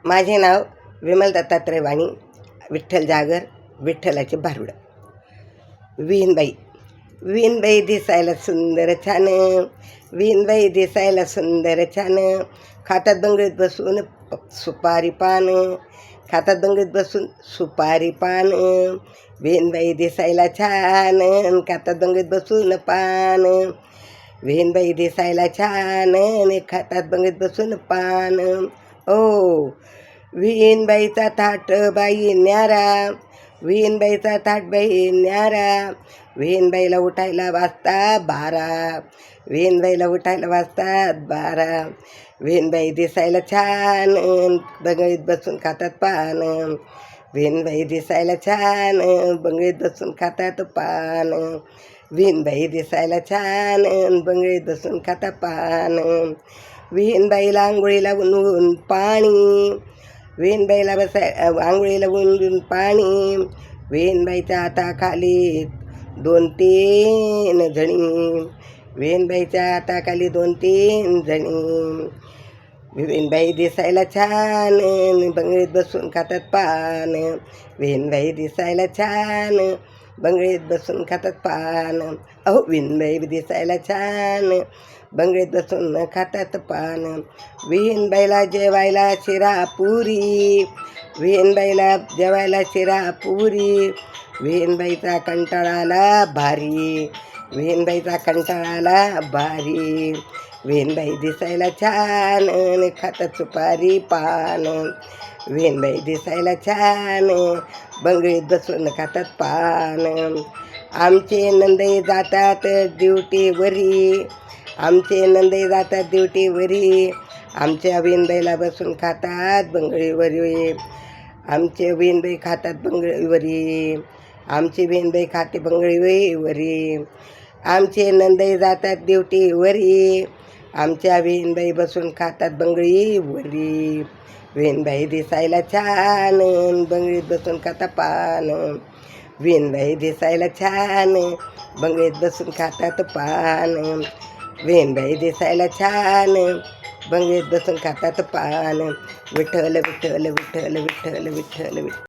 माझे नाव विमल दत्तात्रय वाणी, विठ्ठल जागर, विठ्ठलाचे भारुड. विहीनबाई. विहीनबाई दिसायला सुंदर छान, विहीनबाई दिसायला सुंदर छान, खातात बंगळीत बसून सुपारी पान, खातात बंगळीत बसून सुपारी पान. विहीनबाई दिसायला छान, खातात बंगळीत बसून पान. विहीनबाई दिसायला छान, खातात बंगळीत बसून पान. ओ विहीनबाईचा थाट बाई न्यारा, विहीनबाईचा थाट बाई न्यारा. विहीनबाईला उठायला वाजतात 12, विहीनबाईला उठायला वाजतात 12. विहीनबाई दिसायला छान, बंगळीत बसून खातात पान. विहीनबाई दिसायला छान, बंगळीत बसून खातात पान. विहीनबाई दिसायला छान, बंगळीत बसून खातात पान. विहीनबाईला आंघोळीला ऊन पाणी, विहीनबाईला आंघोळीला ऊन पाणी. विहीनबाईच्या हाताखाली 2-3 जणी, विहीनबाईच्या हाताखाली 2-3 जणी. विहीनबाई दिसायला छान, बंगळीत बसून खातात पान. विहीनबाई दिसायला छान, बंगळीत बसून खातात पान. अहो विहीनबाई दिसायला छान, बंगळीत बसून खातात पान. विहीनबाईला जेवायला शिरा पुरी, विहीनबाईला जेवायला शिरा पुरी. विहीनबाईचा कंटाळाला भारी, विहीनबाईचा कंटाळाला भारी. विहीनबाई दिसायला छान, खातात सुपारी पान. विहीनबाई दिसायला छान, बंगळीत बसून खातात पान. आमचे नंदई जातात ड्युटीवरी, आमचे नंदई जातात ड्युटीवरी. आमच्या विहीनबाईला बसून खातात बंगळीवरी, आमचे विहीनबाई खातात बंगळीवरी, आमची विहीनबाई खाते बंगळीवरी. आमचे नंदई जातात ड्युटीवरी, आमच्या विहीनबाई बसून खातात बंगळीवरी. विहीनबाई दिसायला छान, बंगळीत बसून खातात पान. विहीनबाई दिसायला छान, बंगळीत बसून खातात पान. विहीनबाई दिसायला छान, बंगळीत बसून खातात पान. विठ्ठल विठ्ठल विठ्ठल विठ्ठल विठ्ठल विठ्ठल.